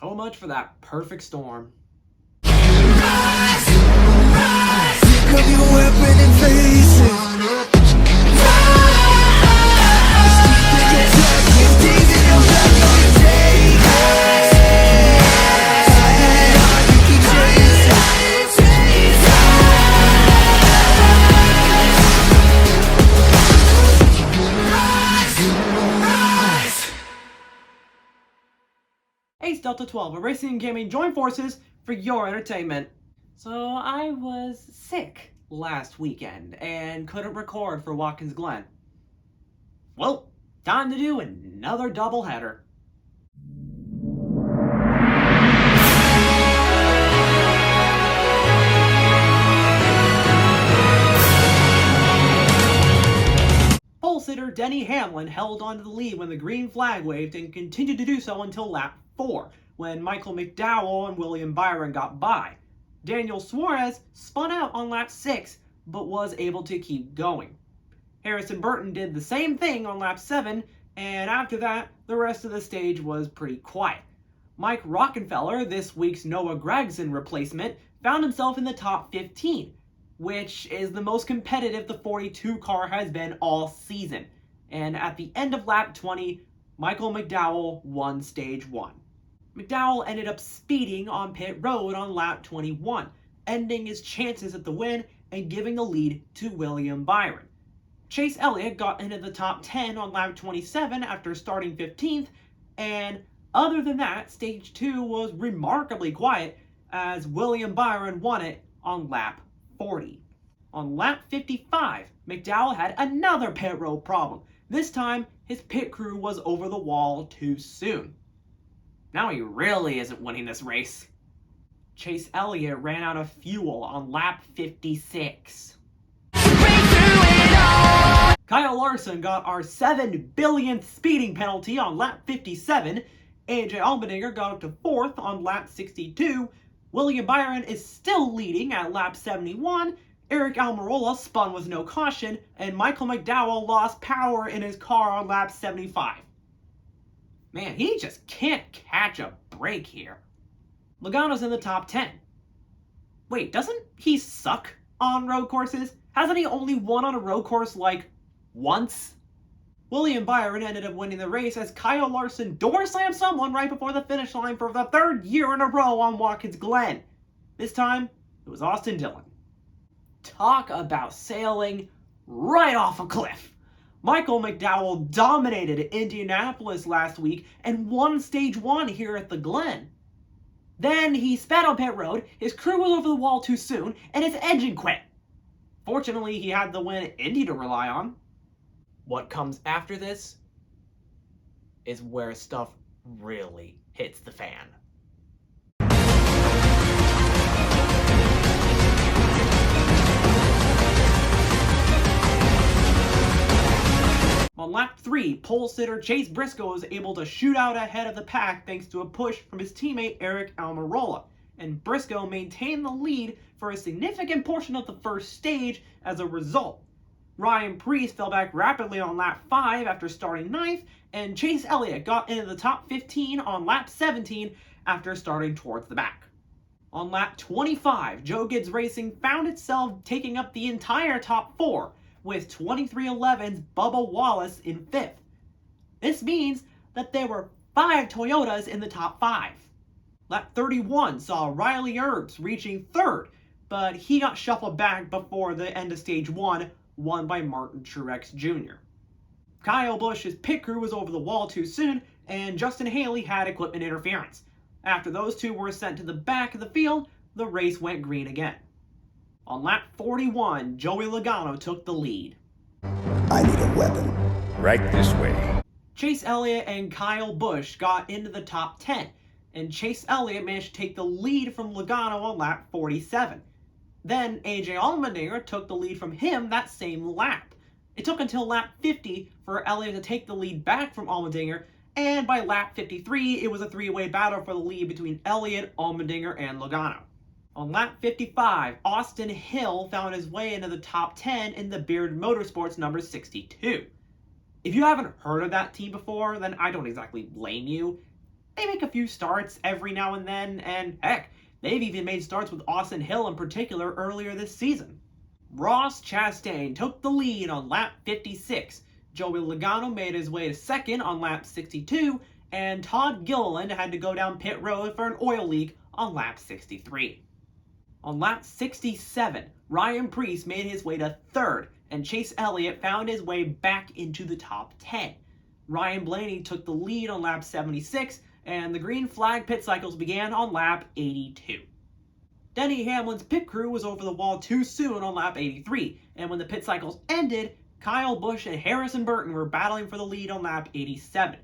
So much for that perfect storm. Rise, rise, pick up your weapon and face it. Rise, keep it attacking, days in your back, gonna take it. Fighting hard, you keep chasing. Rise, rise. Ace Delta 12, a racing and gaming join forces for your entertainment. So I was sick last weekend and couldn't record for Watkins Glen. Well, time to do another doubleheader. Pole sitter Denny Hamlin held onto the lead when the green flag waved and continued to do so until lap 4, when Michael McDowell and William Byron got by. Daniel Suarez spun out on lap 6, but was able to keep going. Harrison Burton did the same thing on lap 7, and after that, the rest of the stage was pretty quiet. Mike Rockenfeller, this week's Noah Gragson replacement, found himself in the top 15, which is the most competitive the 42 car has been all season. And at the end of lap 20, Michael McDowell won stage 1. McDowell ended up speeding on pit road on lap 21, ending his chances at the win and giving the lead to William Byron. Chase Elliott got into the top 10 on lap 27 after starting 15th, and other than that, stage 2 was remarkably quiet as William Byron won it on lap 40. On lap 55, McDowell had another pit road problem. This time, his pit crew was over the wall too soon. Now he really isn't winning this race. Chase Elliott ran out of fuel on lap 56. Kyle Larson got our 7 billionth speeding penalty on lap 57. AJ Allmendinger got up to 4th on lap 62. William Byron is still leading at lap 71. Eric Almirola spun with no caution, and Michael McDowell lost power in his car on lap 75. Man, he just can't catch a break here. Logano's in the top 10. Wait, doesn't he suck on road courses? Hasn't he only won on a road course like once? William Byron ended up winning the race as Kyle Larson door slammed someone right before the finish line for the 3rd year in a row on Watkins Glen. This time, it was Austin Dillon. Talk about sailing right off a cliff. Michael McDowell dominated Indianapolis last week and won stage 1 here at the Glen. Then he sped on pit road, his crew was over the wall too soon, and his engine quit. Fortunately, he had the win Indy to rely on. What comes after this is where stuff really hits the fan. On lap 3, pole sitter Chase Briscoe was able to shoot out ahead of the pack thanks to a push from his teammate Eric Almirola, and Briscoe maintained the lead for a significant portion of the first stage as a result. Ryan Preece fell back rapidly on lap 5 after starting 9th, and Chase Elliott got into the top 15 on lap 17 after starting towards the back. On lap 25, Joe Gibbs Racing found itself taking up the entire top 4, with 2311's Bubba Wallace in 5th. This means that there were 5 Toyotas in the top 5. Lap 31 saw Riley Erbs reaching 3rd, but he got shuffled back before the end of stage 1, won by Martin Truex Jr. Kyle Busch's pit crew was over the wall too soon, and Justin Haley had equipment interference. After those two were sent to the back of the field, the race went green again. On lap 41, Joey Logano took the lead. I need a weapon. Right this way. Chase Elliott and Kyle Busch got into the top 10, and Chase Elliott managed to take the lead from Logano on lap 47. Then AJ Allmendinger took the lead from him that same lap. It took until lap 50 for Elliott to take the lead back from Allmendinger, and by lap 53, it was a 3-way battle for the lead between Elliott, Allmendinger, and Logano. On lap 55, Austin Hill found his way into the top 10 in the Beard Motorsports number 62. If you haven't heard of that team before, then I don't exactly blame you. they make a few starts every now and then, and heck, they've even made starts with Austin Hill in particular earlier this season. Ross Chastain took the lead on lap 56, Joey Logano made his way to second on lap 62, and Todd Gilliland had to go down pit road for an oil leak on lap 63. On lap 67, Ryan Preece made his way to third, and Chase Elliott found his way back into the top 10. Ryan Blaney took the lead on lap 76, and the green flag pit cycles began on lap 82. Denny Hamlin's pit crew was over the wall too soon on lap 83, and when the pit cycles ended, Kyle Busch and Harrison Burton were battling for the lead on lap 87.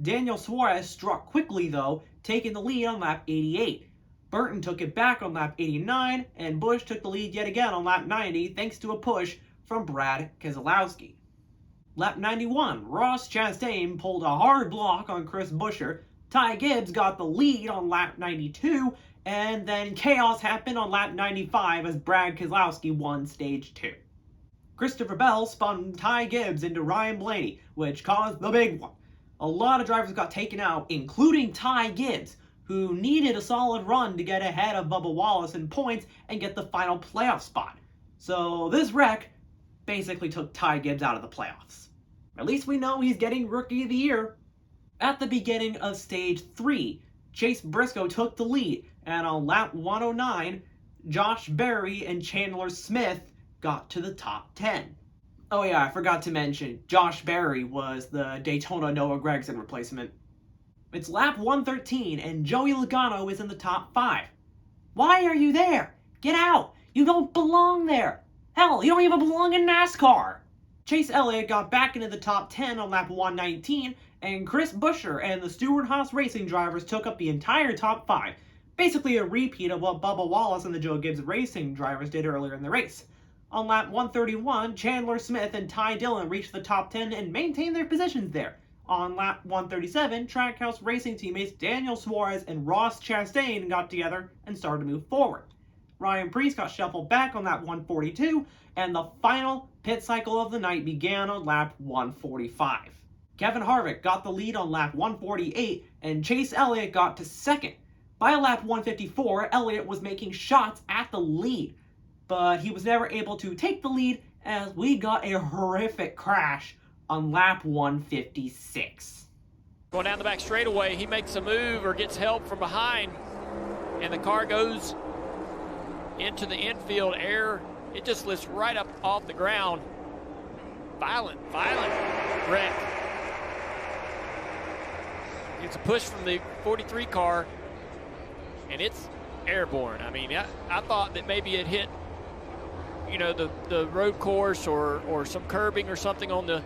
Daniel Suarez struck quickly though, taking the lead on lap 88. Burton took it back on lap 89, and Busch took the lead yet again on lap 90 thanks to a push from Brad Keselowski. Lap 91, Ross Chastain pulled a hard block on Chris Buescher, Ty Gibbs got the lead on lap 92, and then chaos happened on lap 95 as Brad Keselowski won stage 2. Christopher Bell spun Ty Gibbs into Ryan Blaney, which caused the big one. A lot of drivers got taken out, including Ty Gibbs, who needed a solid run to get ahead of Bubba Wallace in points and get the final playoff spot. So this wreck basically took Ty Gibbs out of the playoffs. At least we know he's getting Rookie of the Year. At the beginning of stage 3, Chase Briscoe took the lead, and on lap 109, Josh Berry and Chandler Smith got to the top 10. Oh yeah, I forgot to mention, Josh Berry was the Daytona Noah Gragson replacement. It's lap 113, and Joey Logano is in the top 5. Why are you there? Get out! You don't belong there! Hell, you don't even belong in NASCAR! Chase Elliott got back into the top 10 on lap 119, and Chris Buescher and the Stewart-Haas Racing drivers took up the entire top 5, basically a repeat of what Bubba Wallace and the Joe Gibbs Racing drivers did earlier in the race. On lap 131, Chandler Smith and Ty Dillon reached the top 10 and maintained their positions there. On lap 137, Trackhouse Racing teammates Daniel Suarez and Ross Chastain got together and started to move forward. Ryan Preece got shuffled back on lap 142, and the final pit cycle of the night began on lap 145. Kevin Harvick got the lead on lap 148, and Chase Elliott got to second. By lap 154, Elliott was making shots at the lead, but he was never able to take the lead as we got a horrific crash on lap 156. Going down the back straightaway, he makes a move or gets help from behind, and the car goes into the infield air. It just lifts right up off the ground. Violent wreck. It's a push from the 43 car, and it's airborne. I mean, I thought that maybe it hit, the road course or some curbing or something on the...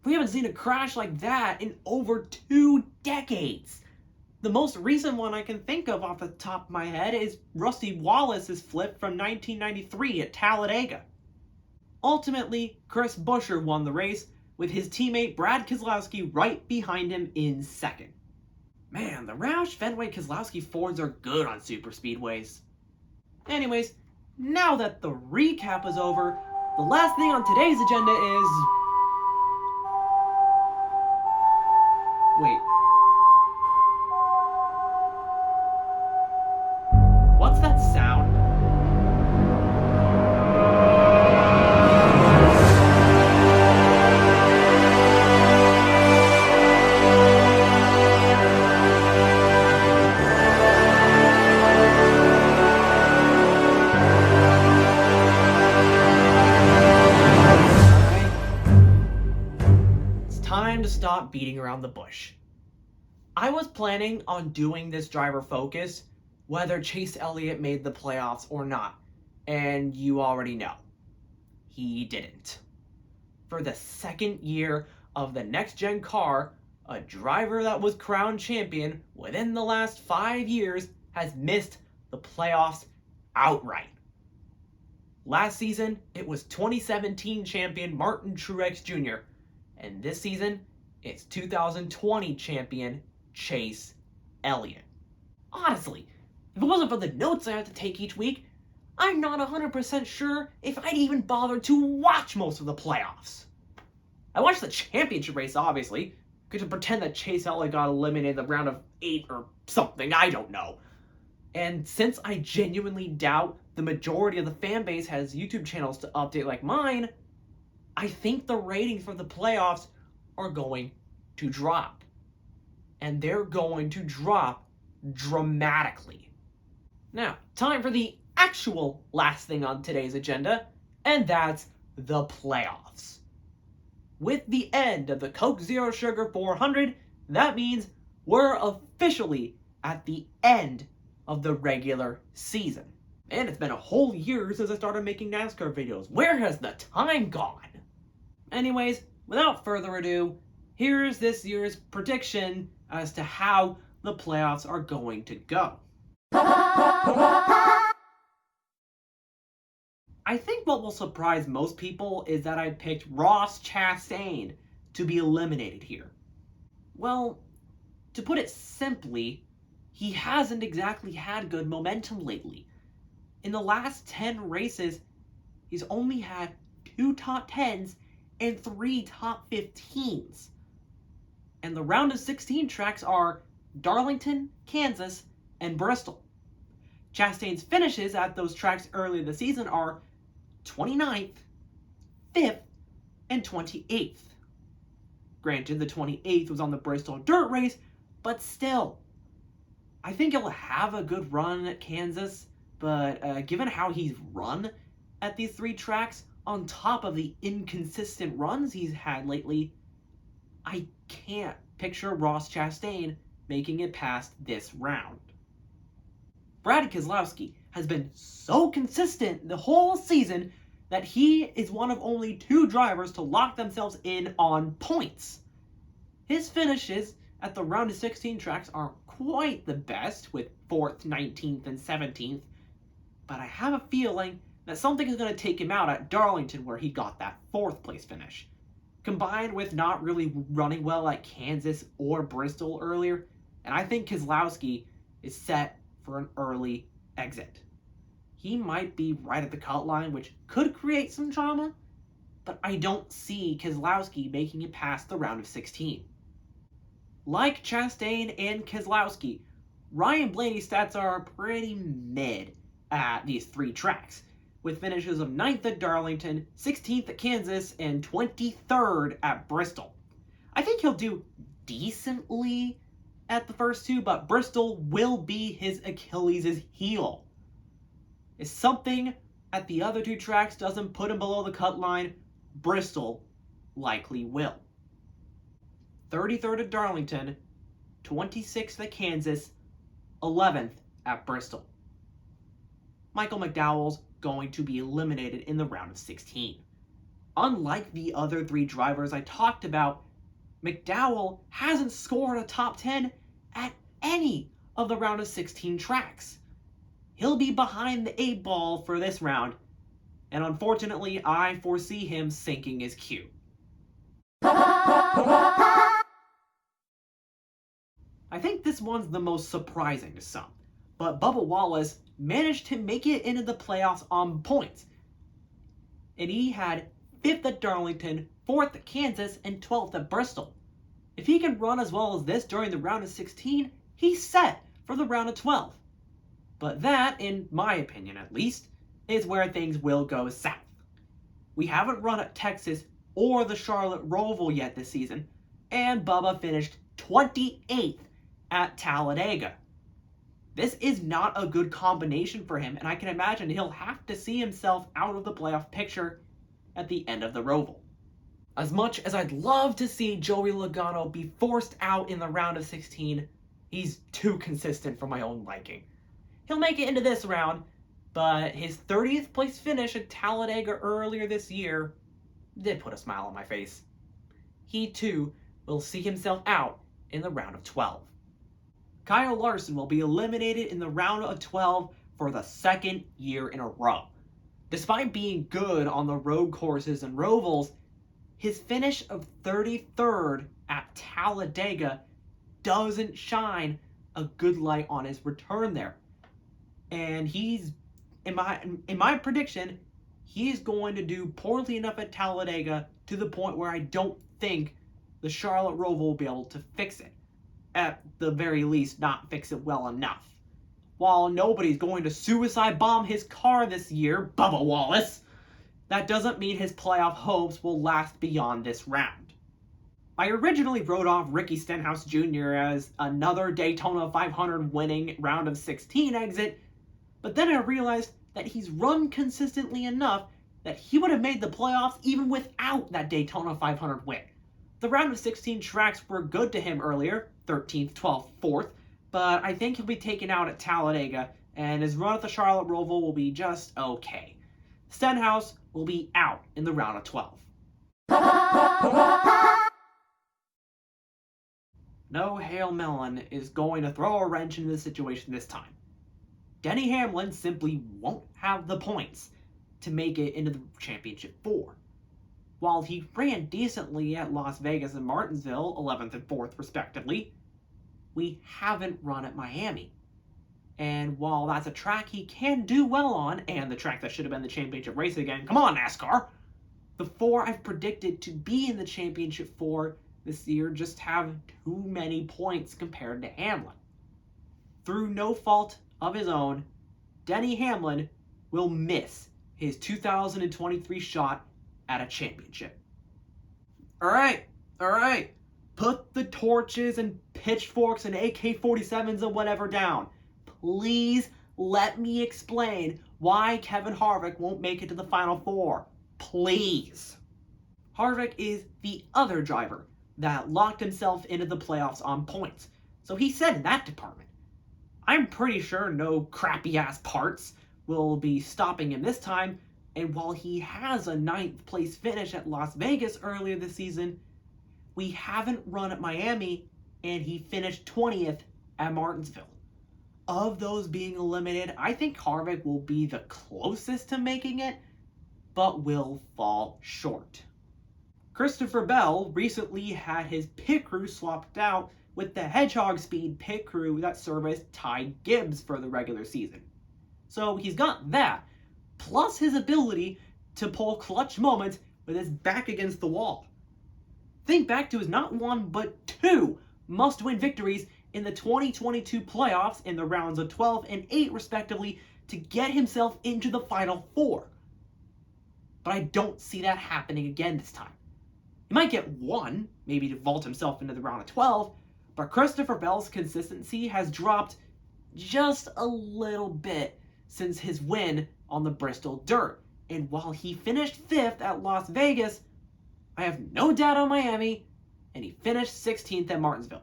We haven't seen a crash like that in over 2 decades. The most recent one I can think of off the top of my head is Rusty Wallace's flip from 1993 at Talladega. Ultimately, Chris Buescher won the race, with his teammate Brad Keselowski right behind him in second. Man, the Roush, Fenway, Keselowski Fords are good on super speedways. Anyways, now that the recap is over, the last thing on today's agenda is... Wait. What's that sound? It's time to stop beating around the bush. I was planning on doing this driver focus whether Chase Elliott made the playoffs or not, and you already know. He didn't. For the second year of the next-gen car, a driver that was crowned champion within the last 5 years has missed the playoffs outright. Last season, it was 2017 champion Martin Truex Jr., and this season, it's 2020 champion Chase Elliott. Honestly, if it wasn't for the notes I have to take each week, I'm not 100% sure if I'd even bother to watch most of the playoffs. I watched the championship race, obviously, Could just pretend that Chase Elliott got eliminated in the round of 8 or something, I don't know. And since I genuinely doubt the majority of the fan base has YouTube channels to update like mine, I think the ratings for the playoffs are going to drop. And they're going to drop dramatically. Now, time for the actual last thing on today's agenda, and that's the playoffs. With the end of the Coke Zero Sugar 400, that means we're officially at the end of the regular season. And it's been a whole year since I started making NASCAR videos. Where has the time gone? Anyways, without further ado, here's this year's prediction as to how the playoffs are going to go. I think what will surprise most people is that I picked Ross Chastain to be eliminated here. Well, to put it simply, he hasn't exactly had good momentum lately. In the last 10 races, he's only had 2 top 10s and 3 top 15s. And the round of 16 tracks are Darlington, Kansas, and Bristol. Chastain's finishes at those tracks early in the season are 29th, 5th, and 28th. Granted, the 28th was on the Bristol dirt race, but still. I think he'll have a good run at Kansas, but given how he's run at these 3 tracks, on top of the inconsistent runs he's had lately, I can't picture Ross Chastain making it past this round. Brad Keselowski has been so consistent the whole season that he is one of only 2 drivers to lock themselves in on points. His finishes at the round of 16 tracks aren't quite the best, with 4th, 19th, and 17th, but I have a feeling that something is going to take him out at Darlington, where he got that 4th place finish. Combined with not really running well at Kansas or Bristol earlier, and I think Keselowski is set for an early exit. He might be right at the cut line, which could create some drama, but I don't see Keselowski making it past the round of 16. Like Chastain and Keselowski, Ryan Blaney's stats are pretty mid at these 3 tracks, with finishes of 9th at Darlington, 16th at Kansas, and 23rd at Bristol. I think he'll do decently at the first 2, but Bristol will be his Achilles' heel. If something at the other 2 tracks doesn't put him below the cut line, Bristol likely will. 33rd at Darlington, 26th at Kansas, 11th at Bristol. Michael McDowell's going to be eliminated in the round of 16. Unlike the other 3 drivers I talked about, McDowell hasn't scored a top 10 at any of the round of 16 tracks. He'll be behind the 8 ball for this round, and unfortunately I foresee him sinking his queue. I think this one's the most surprising to some, but Bubba Wallace managed to make it into the playoffs on points. And he had 5th at Darlington, 4th at Kansas, and 12th at Bristol. If he can run as well as this during the round of 16, he's set for the round of 12. But that, in my opinion at least, is where things will go south. We haven't run at Texas or the Charlotte Roval yet this season, and Bubba finished 28th at Talladega. This is not a good combination for him, and I can imagine he'll have to see himself out of the playoff picture at the end of the Roval. As much as I'd love to see Joey Logano be forced out in the round of 16, he's too consistent for my own liking. He'll make it into this round, but his 30th place finish at Talladega earlier this year did put a smile on my face. He too will see himself out in the round of 12. Kyle Larson will be eliminated in the round of 12 for the 2nd year in a row. Despite being good on the road courses and Rovals, his finish of 33rd at Talladega doesn't shine a good light on his return there. And he's, in my prediction, he's going to do poorly enough at Talladega to the point where I don't think the Charlotte Roval will be able to fix it. At the very least, not fix it well enough. While nobody's going to suicide bomb his car this year, Bubba Wallace, that doesn't mean his playoff hopes will last beyond this round. I originally wrote off Ricky Stenhouse Jr. as another Daytona 500 winning round of 16 exit, but then I realized that he's run consistently enough that he would have made the playoffs even without that Daytona 500 win. The round of 16 tracks were good to him earlier, 13th, 12th, 4th, but I think he'll be taken out at Talladega, and his run at the Charlotte Roval will be just okay. Stenhouse will be out in the round of 12. No Hail Melon is going to throw a wrench into the situation this time. Denny Hamlin simply won't have the points to make it into the Championship 4. While he ran decently at Las Vegas and Martinsville, 11th and 4th respectively, we haven't run at Miami. And while that's a track he can do well on, and the track that should have been the championship race again, come on NASCAR, the 4 I've predicted to be in the Championship 4 this year just have too many points compared to Hamlin. Through no fault of his own, Denny Hamlin will miss his 2023 shot at a championship. All right. Put the torches and pitchforks and AK-47s and whatever down. Please let me explain why Kevin Harvick won't make it to the Final 4. Please. Harvick is the other driver that locked himself into the playoffs on points. So he said in that department, I'm pretty sure no crappy-ass parts will be stopping him this time, and while he has a 9th place finish at Las Vegas earlier this season, we haven't run at Miami, and he finished 20th at Martinsville. Of those being eliminated, I think Harvick will be the closest to making it, but will fall short. Christopher Bell recently had his pit crew swapped out with the Hedgehog Speed pit crew that serviced Ty Gibbs for the regular season. So he's got that, plus his ability to pull clutch moments with his back against the wall. Think back to his not one but 2 must-win victories in the 2022 playoffs in the rounds of 12 and 8 respectively to get himself into the Final 4. But I don't see that happening again this time. He might get 1, maybe to vault himself into the round of 12, but Christopher Bell's consistency has dropped just a little bit since his win on the Bristol Dirt. And while he finished 5th at Las Vegas, I have no doubt on Miami, and he finished 16th at Martinsville.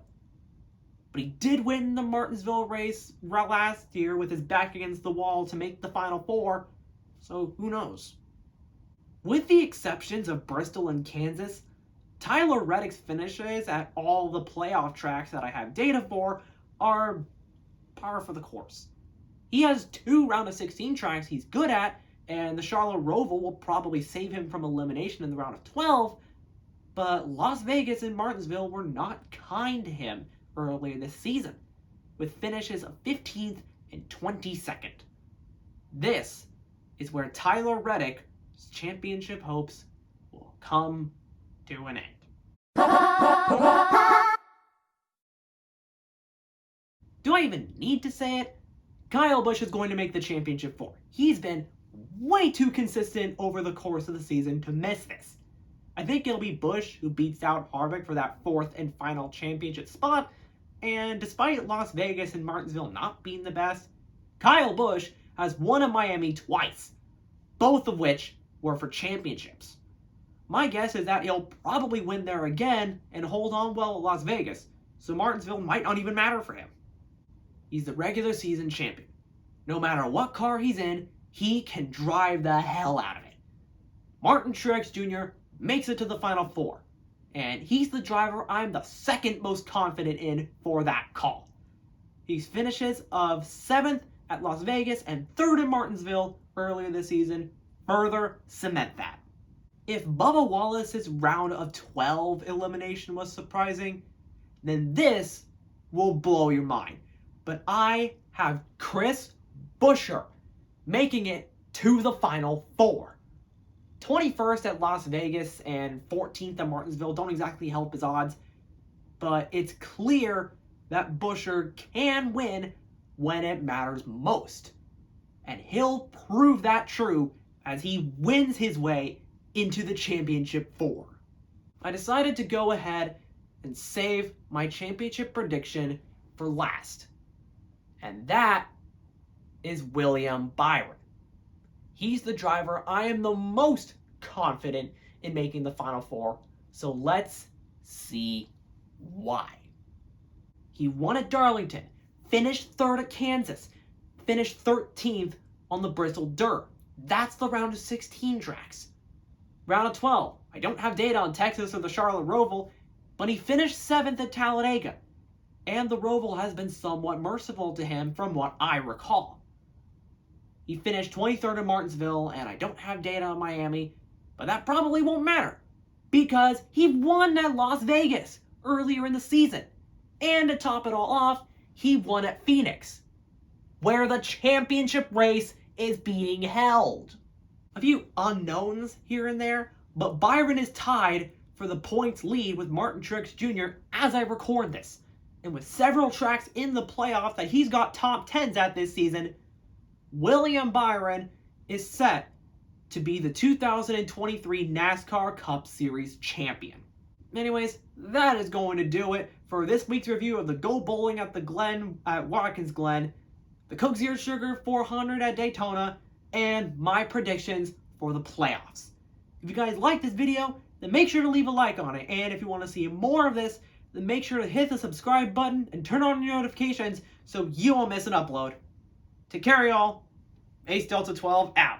But he did win the Martinsville race last year with his back against the wall to make the Final 4, so who knows? With the exceptions of Bristol and Kansas, Tyler Reddick's finishes at all the playoff tracks that I have data for are par for the course. He has 2 round of 16 tracks he's good at, and the Charlotte Roval will probably save him from elimination in the round of 12, but Las Vegas and Martinsville were not kind to him earlier this season, with finishes of 15th and 22nd. This is where Tyler Reddick's championship hopes will come to an end. Do I even need to say it? Kyle Busch is going to make the Championship 4. He's been way too consistent over the course of the season to miss this. I think it'll be Busch who beats out Harvick for that 4th and final championship spot, and despite Las Vegas and Martinsville not being the best, Kyle Busch has won at Miami twice, both of which were for championships. My guess is that he'll probably win there again and hold on well at Las Vegas, so Martinsville might not even matter for him. He's the regular season champion. No matter what car he's in, he can drive the hell out of it. Martin Truex Jr. makes it to the Final 4, and he's the driver I'm the second most confident in for that call. His finishes of 7th at Las Vegas and 3rd in Martinsville earlier this season further cement that. If Bubba Wallace's round of 12 elimination was surprising, then this will blow your mind. But I have Chris Buescher making it to the Final 4. 21st at Las Vegas and 14th at Martinsville don't exactly help his odds, but it's clear that Buescher can win when it matters most. And he'll prove that true as he wins his way into the championship 4. I decided to go ahead and save my championship prediction for last. And that is William Byron. He's the driver I am the most confident in making the Final Four, so let's see why. He won at Darlington, finished 3rd at Kansas, finished 13th on the Bristol Dirt. That's the round of 16 tracks. Round of 12, I don't have data on Texas or the Charlotte Roval, but he finished 7th at Talladega, and the Roval has been somewhat merciful to him from what I recall. He finished 23rd at Martinsville, and I don't have data on Miami, but that probably won't matter, because he won at Las Vegas earlier in the season. And to top it all off, he won at Phoenix, where the championship race is being held. A few unknowns here and there, but Byron is tied for the points lead with Martin Truex Jr. as I record this. And with several tracks in the playoff that he's got top 10s at this season, William Byron is set to be the 2023 NASCAR Cup Series champion. Anyways, that is going to do it for this week's review of the Go Bowling at the Glen at Watkins Glen, the Coke Zero Sugar 400 at Daytona, and my predictions for the playoffs. If you guys like this video, then make sure to leave a like on it. And if you want to see more of this, then make sure to hit the subscribe button and turn on your notifications so you won't miss an upload. Take care, y'all. Ace Delta 12 out.